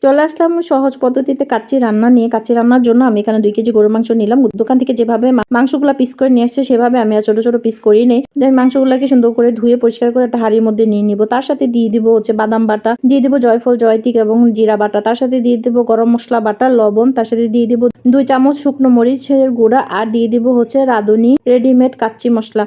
চলে আসলাম সহজ পদ্ধতিতে কাচ্চি রান্না নিয়ে। কাচ্চি রান্নার জন্য আমি এখানে 2 কেজি গরুর মাংস নিলাম। দোকান থেকে যেভাবে মাংসগুলা পিস করে নিয়ে আসছে সেভাবে আমি ছোট ছোট পিস করেই নেই। মাংসগুলাকে সুন্দর করে ধুয়ে পরিষ্কার করে একটা হাঁড়ির মধ্যে নিয়ে নিব। তার সাথে দিয়ে দিব হচ্ছে বাদাম বাটা, দিয়ে দিব জয়ফল জয়তিক এবং জিরা বাটা, তার সাথে দিয়ে দিব গরম মশলা বাটা, লবণ, তার সাথে দিয়ে দিব 2 চামচ শুকনো মরিচের গুঁড়া, আর দিয়ে দিব হচ্ছে রাঁধুনি রেডিমেড কাচ্চি মশলা।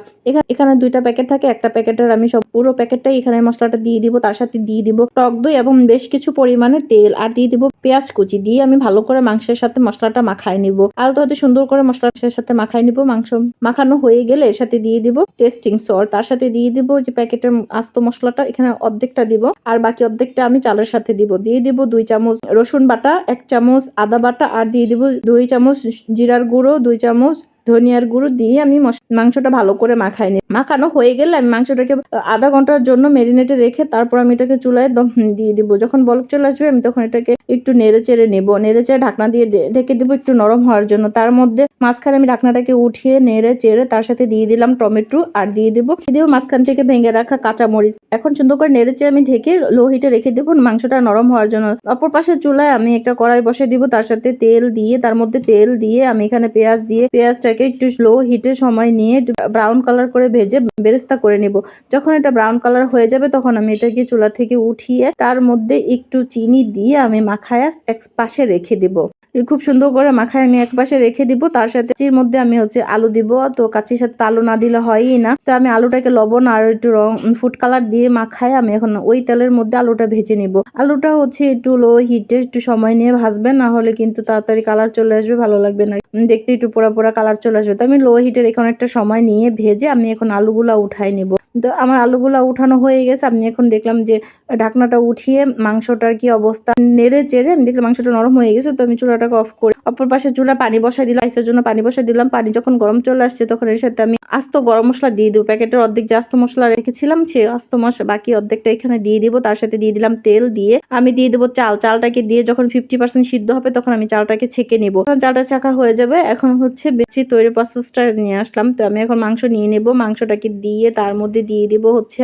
এখানে 2টা প্যাকেট থাকে, একটা প্যাকেটের আমি সব পুরো প্যাকেটটাই এখানে মশলাটা দিয়ে দিব। তার সাথে দিয়ে দিব টক দই এবং বেশ কিছু পরিমাণে তেল, আর দিয়ে দিব পেঁয়াজ কুচি। দিয়ে আমি ভালো করে মাংসের সাথে মশলাটা মাখাই নিব। আলতো হাতে সুন্দর করে মশলার সাথে মাখাই নিব। মাংস মাখানো হয়ে গেলে এর সাথে দিয়ে দিব টেস্টিং সল্ট, তার সাথে দিয়ে দিব যে প্যাকেটের আস্ত মশলাটা, এখানে অর্ধেকটা দিব আর বাকি অর্ধেকটা আমি চালের সাথে দিব। দিয়ে দিব 2 চামচ রসুন বাটা, 1 চামচ আদা বাটা, আর দিয়ে দিব 2 চামচ জিরার গুঁড়ো, 2 চামচ ধনিয়ার গুঁড়ো দিয়ে আমি মাংসটা ভালো করে মাখাই নিই। মাখানো হয়ে গেলে আমি মাংসটাকে আধা ঘন্টার জন্য ম্যারিনেটে রেখে তারপর আমি এটাকে চুলায় দিয়ে দিব। যখন বলক চলে আসবে আমি তখন এটাকে একটু নেড়ে চেড়ে নেবো। নেড়ে চেড়ে ঢাকনা দিয়ে ঢেকে দিব একটু নরম হওয়ার জন্য। তার মধ্যে মাঝখানে আমি ঢাকনাটাকে উঠিয়ে নেড়ে চেড়ে তার সাথে দিয়ে দিলাম টমেটো, আর দিয়ে দিব মাঝখান থেকে ভেঙে রাখা কাঁচামরিচ। এখন সুন্দর করে নেড়ে চেড়ে আমি ঢেকে লো হিটে রেখে দেবো মাংসটা নরম হওয়ার জন্য। অপর পাশে চুলায় আমি একটা কড়াই বসে দিব, তার সাথে তেল দিয়ে তার মধ্যে তেল দিয়ে আমি এখানে পেঁয়াজ দিয়ে পেঁয়াজটাকে একটু স্লো হিটে সময় নিয়ে ব্রাউন কালার করে ভেজে বেরেস্তা করে নিব। যখন এটা ব্রাউন কালার হয়ে যাবে তখন আমি এটাকে চুলা থেকে উঠিয়ে তার মধ্যে একটু চিনি দিয়ে আমি মাখায় এক পাশে রেখে দিব। খুব সুন্দর করে মাখায় আমি এক পাশে রেখে দিব। তার সাথে এর মধ্যে আমি হচ্ছে আলু দিব। তো কাচ্চির সাথে আলু না দিলে হয়ই না। তো আমি আলুটাকে লবণ আর একটু ফুড কালার দিয়ে মাখায় আমি এখন ওই তেলের মধ্যে আলুটা ভেজে নিব। আলুটা হচ্ছে একটু লো হিটে একটু সময় নিয়ে ভাজবেন, না হলে কিন্তু তাড়াতাড়ি কালার চলে আসবে, ভালো লাগবে না, দেখতে একটু পোড়া পোড়া কালার চলে আসবে। তো আমি লো হিটের এখন একটা সময় নিয়ে ভেজে আমি এখন আলুগুলা উঠাই নিব। তো আমার আলুগুলা উঠানো হয়ে গেছে। আমি এখন দেখলাম যে ঢাকনাটা উঠিয়ে মাংসটার কি অবস্থা, নেড়ে চেড়ে আমি দেখলাম মাংসটা নরম হয়ে গেছে। তো আমি চুলাটাকে অফ করে অপর পাশে চুলা পানি বসাই দিলাম, রাইসের জন্য পানি বসাই দিলাম। পানি যখন গরম চলে আসছে তখন এর সাথে আমি আস্ত গরম মশলা দিয়ে দিব। প্যাকেটের অর্ধেক যে আস্ত মশলা রেখেছিলাম সে আস্ত মশলা বাকি অর্ধেকটা এখানে দিয়ে দিব। তার সাথে দিয়ে দিলাম তেল, দিয়ে আমি দিয়ে দেবো চালটাকে দিয়ে যখন 50% সিদ্ধ হবে তখন আমি চালটাকে ছেঁকে নিব। যখন চালটা ছাঁকা হয়ে যাবে এখন হচ্ছে বেশি তৈরি প্রসেসটা নিয়ে আসলাম। তো আমি এখন মাংস নিয়ে নেব। মাংসটাকে দিয়ে তার মধ্যে দিয়ে দিব হচ্ছে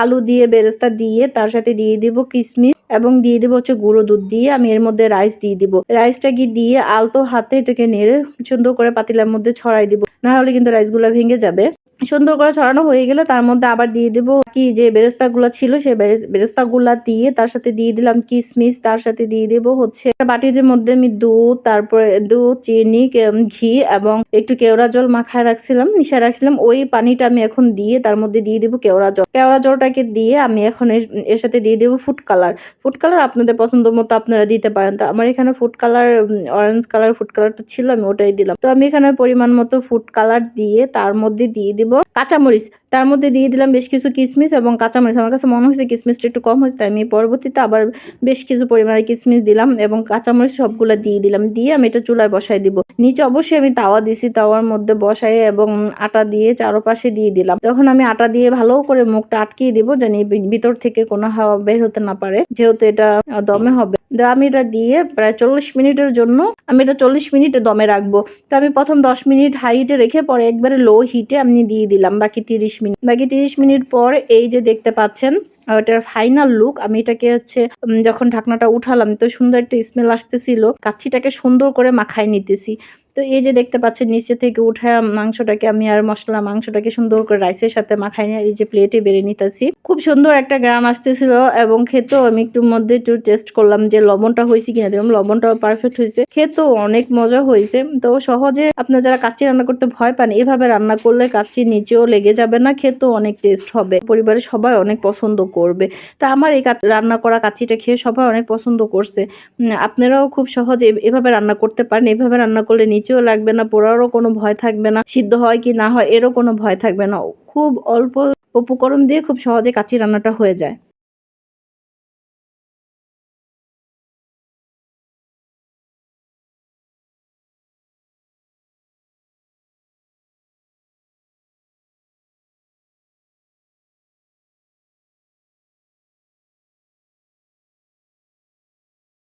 আলু দিয়ে বেরেস্তা দিয়ে তার সাথে দিয়ে দিব কিশমিশ এবং দিয়ে দিব হচ্ছে গুঁড়ো দুধ, দিয়ে আমি এর মধ্যে রাইস দিয়ে দিব। রাইসটাকে দিয়ে আলতো হাতে এটাকে নেড়ে সুন্দর করে পাতিলার মধ্যে ছড়াই দিব, না হলে কিন্তু রাইসগুলো ভেঙে যাবে। সুন্দর করে ছড়ানো হয়ে গেলে তার মধ্যে আবার দিয়ে দেবো কি যে বেরেস্তাগুলো ছিল সেই বেরেস্তাগুলা দিয়ে তার সাথে দিয়ে দিলাম কিশমিশ, তার সাথে দিয়ে দেবো হচ্ছে বাটির মধ্যে আমি দুধ, তারপরে দুধ, চিনি, ঘি এবং একটু কেওড়া জল মাখায় রাখছিলাম, মিশায় রাখছিলাম। ওই পানিটা আমি এখন দিয়ে তার মধ্যে দিয়ে দেবো কেওড়া জল। কেওড়া জলটাকে দিয়ে আমি এখন এর সাথে দিয়ে দেবো ফুড কালার। ফুড কালার আপনাদের পছন্দ মতো আপনারা দিতে পারেন। তো আমার এখানে food colour orange colour food কালারটা ছিল, আমি ওটাই দিলাম। তো আমি এখানে পরিমাণ মতো ফুড কালার দিয়ে তার মধ্যে দিয়ে দিব কাঁচামরিচ, তার মধ্যে দিয়ে দিলাম বেশ কিছু কিশমিশ এবং কাঁচামরিচ। আমার কাছে মনে হয়েছে কিশমিশটা একটু কম হয়েছে, তাই আমি পরবর্তীতে আবার বেশ কিছু পরিমাণে কিশমিশ দিলাম এবং কাঁচামরিচ সবগুলো দিয়ে দিলাম। দিয়ে আমি এটা চুলায় বসাই দিব। নিচে অবশ্যই আমি তাওয়া দিছি, তাওয়ার মধ্যে বসাই এবং আটা দিয়ে চারপাশে দিয়ে দিলাম। তখন আমি আটা দিয়ে ভালো করে মুখটা আটকিয়ে দিব যেন ভিতর থেকে কোনো হাওয়া বের হতে না পারে, যেহেতু এটা দমে হবে। আমি এটা দিয়ে প্রায় 40 মিনিটের জন্য আমি এটা 40 মিনিট দমে রাখবো। তো আমি প্রথম 10 মিনিট হাই হিটে রেখে পরে একবারে লো হিটে আমি দিয়ে দিলাম বাকি 30 মিনিট পর এই যে দেখতে পাচ্ছেন এটার ফাইনাল লুক। আমি এটাকে হচ্ছে যখন ঢাকনাটা উঠালাম তো সুন্দর একটা স্মেল আসতেছিল। কাচ্চিটাকে সুন্দর করে মাখাই নিতেছি। তো এই যে দেখতে পাচ্ছেন নিচে থেকে উঠে মাংসটাকে আমি আর মাংসটাকে সুন্দর করে রাইসের সাথে মাখাই নিয়ে এই যে প্লেটে বেড়ে নিতেছি। খুব সুন্দর একটা গ্রাম আসতেছিল এবং খেতেও আমি একটু মধ্যে একটু টেস্ট করলাম যে লবণটা হয়েছে কিনা, দেখলাম লবণটাও পারফেক্ট হয়েছে, খেতেও অনেক মজা হয়েছে। তো সহজে আপনারা যারা কাচ্চি রান্না করতে ভয় পান এভাবে রান্না করলে কাচ্চি নিচেও লেগে যাবে না, খেতেও অনেক টেস্ট হবে, পরিবারের সবাই অনেক পছন্দ করবে। তা আমার এই রান্না করা কাচ্চিটা খেয়ে সবাই অনেক পছন্দ করছে। আপনারাও খুব সহজে এভাবে রান্না করতে পারেন। এভাবে রান্না করলে নিচেও লাগবে না, পোড়ারও কোনো ভয় থাকবে না, সিদ্ধ হয় কি না হয় এরও কোনো ভয় থাকবে না। খুব অল্প উপকরণ দিয়ে খুব সহজে কাচ্চি রান্নাটা হয়ে যায়।